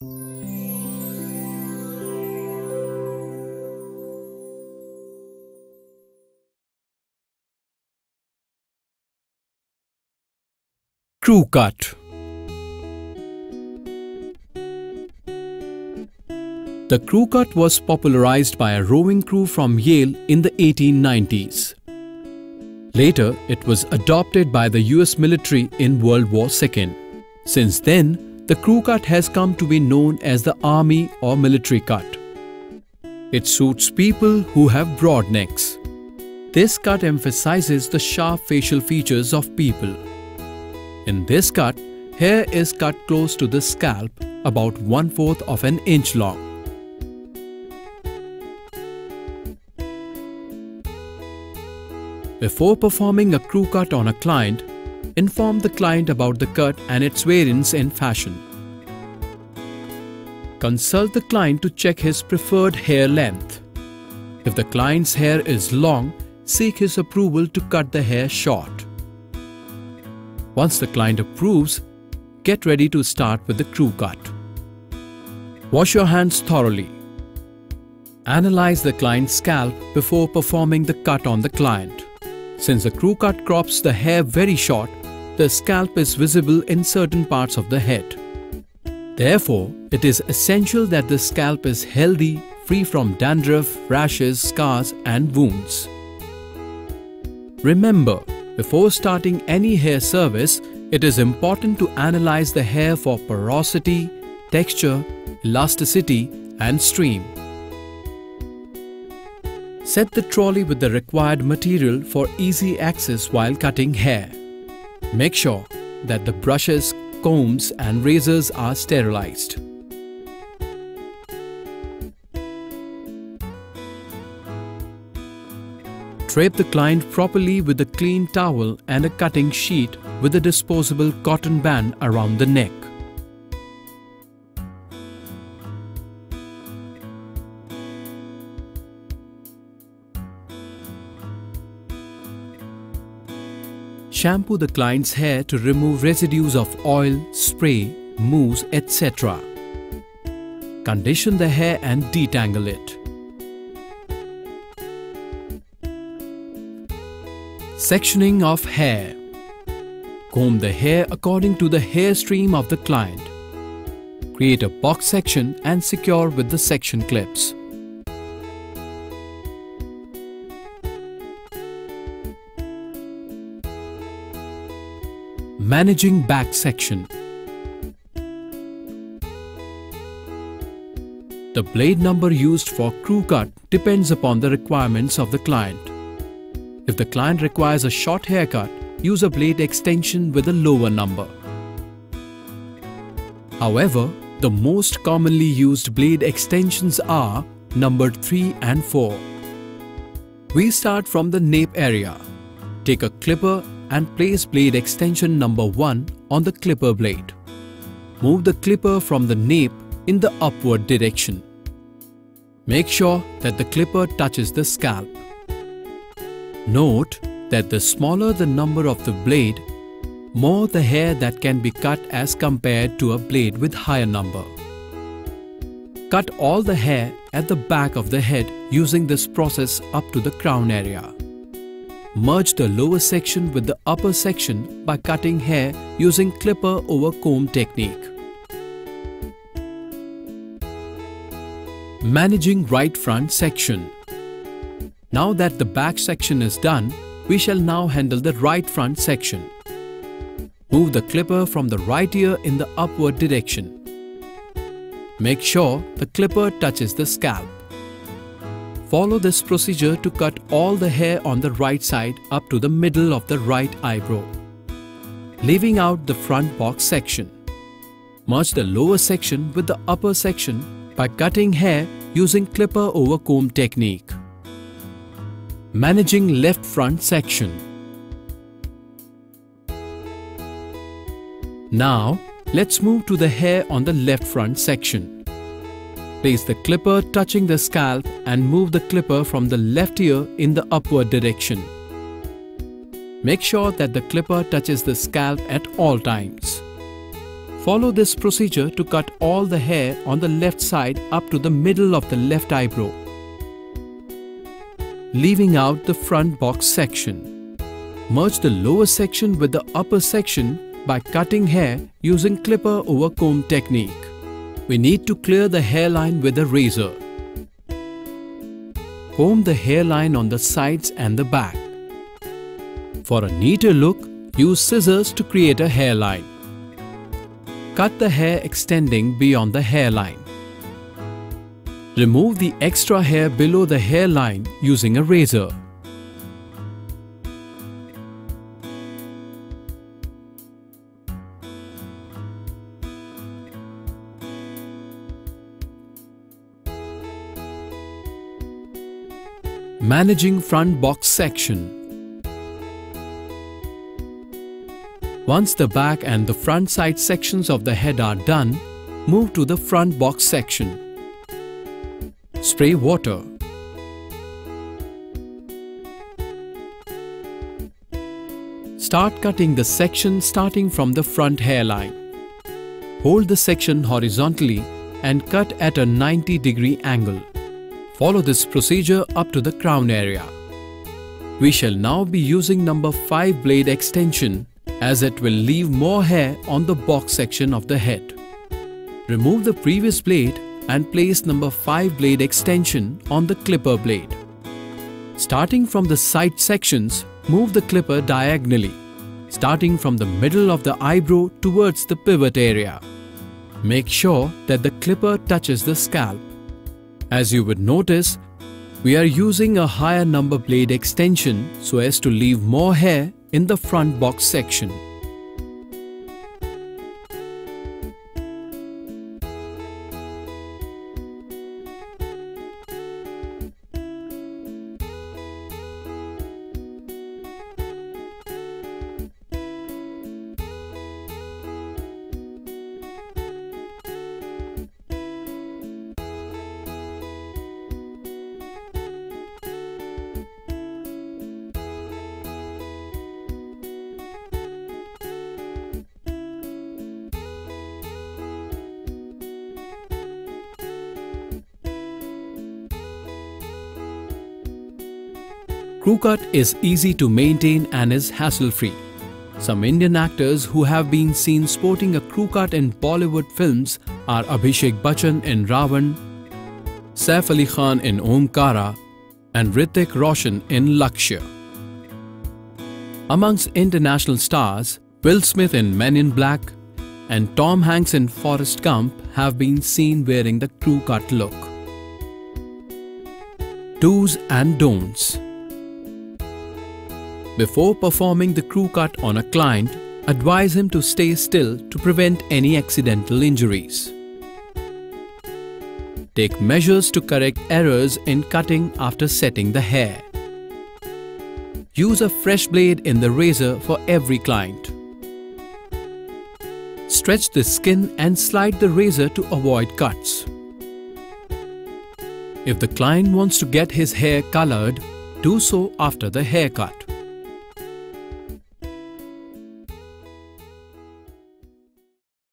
Crew Cut. The crew cut was popularized by a rowing crew from Yale in the 1890s. Later, it was adopted by the US military in World War II. Since then, the crew cut has come to be known as the army or military cut. It suits people who have broad necks. This cut emphasizes the sharp facial features of people. In this cut, hair is cut close to the scalp, about 1/4 of an inch long. Before performing a crew cut on a client, inform the client about the cut and its variants in fashion. Consult the client to check his preferred hair length. If the client's hair is long, seek his approval to cut the hair short. Once the client approves, get ready to start with the crew cut. Wash your hands thoroughly. Analyze the client's scalp before performing the cut on the client. Since the crew cut crops the hair very short, the scalp is visible in certain parts of the head. Therefore, it is essential that the scalp is healthy, free from dandruff, rashes, scars, and wounds. Remember, before starting any hair service, it is important to analyze the hair for porosity, texture, elasticity, and stream. Set the trolley with the required material for easy access while cutting hair. Make sure that the brushes, combs, and razors are sterilized. Drape the client properly with a clean towel and a cutting sheet with a disposable cotton band around the neck. Shampoo the client's hair to remove residues of oil, spray, mousse, etc. Condition the hair and detangle it. Sectioning of hair. Comb the hair according to the hair stream of the client. Create a box section and secure with the section clips. Managing back section. The blade number used for crew cut depends upon the requirements of the client. If the client requires a short haircut, use a blade extension with a lower number. However, the most commonly used blade extensions are numbered 3 and 4. We start from the nape area. Take a clipper and place blade extension number 1 on the clipper blade. Move the clipper from the nape in the upward direction. Make sure that the clipper touches the scalp. Note that the smaller the number of the blade, more the hair that can be cut as compared to a blade with higher number. Cut all the hair at the back of the head using this process up to the crown area. Merge the lower section with the upper section by cutting hair using clipper over comb technique. Managing right front section. Now that the back section is done, we shall now handle the right front section. Move the clipper from the right ear in the upward direction. Make sure the clipper touches the scalp. Follow this procedure to cut all the hair on the right side up to the middle of the right eyebrow, leaving out the front box section. Merge the lower section with the upper section by cutting hair using clipper over comb technique. Managing left front section. Now, let's move to the hair on the left front section. Place the clipper touching the scalp and move the clipper from the left ear in the upward direction. Make sure that the clipper touches the scalp at all times. Follow this procedure to cut all the hair on the left side up to the middle of the left eyebrow, leaving out the front box section. Merge the lower section with the upper section by cutting hair using clipper over comb technique. We need to clear the hairline with a razor. Comb the hairline on the sides and the back. For a neater look, use scissors to create a hairline. Cut the hair extending beyond the hairline. Remove the extra hair below the hairline using a razor. Managing front box section. Once the back and the front side sections of the head are done, move to the front box section. Spray water. Start cutting the section starting from the front hairline. Hold the section horizontally and cut at a 90-degree angle. Follow this procedure up to the crown area. We shall now be using number 5 blade extension as it will leave more hair on the box section of the head. Remove the previous blade and place number 5 blade extension on the clipper blade. Starting from the side sections, move the clipper diagonally, starting from the middle of the eyebrow towards the pivot area. Make sure that the clipper touches the scalp. As you would notice, we are using a higher number blade extension so as to leave more hair in the front box section. Crew cut is easy to maintain and is hassle-free. Some Indian actors who have been seen sporting a crew cut in Bollywood films are Abhishek Bachchan in Ravan, Saif Ali Khan in Omkara, and Hrithik Roshan in Lakshya. Amongst international stars, Will Smith in Men in Black and Tom Hanks in Forrest Gump have been seen wearing the crew cut look. Do's and don'ts. Before performing the crew cut on a client, advise him to stay still to prevent any accidental injuries. Take measures to correct errors in cutting after setting the hair. Use a fresh blade in the razor for every client. Stretch the skin and slide the razor to avoid cuts. If the client wants to get his hair colored, do so after the haircut.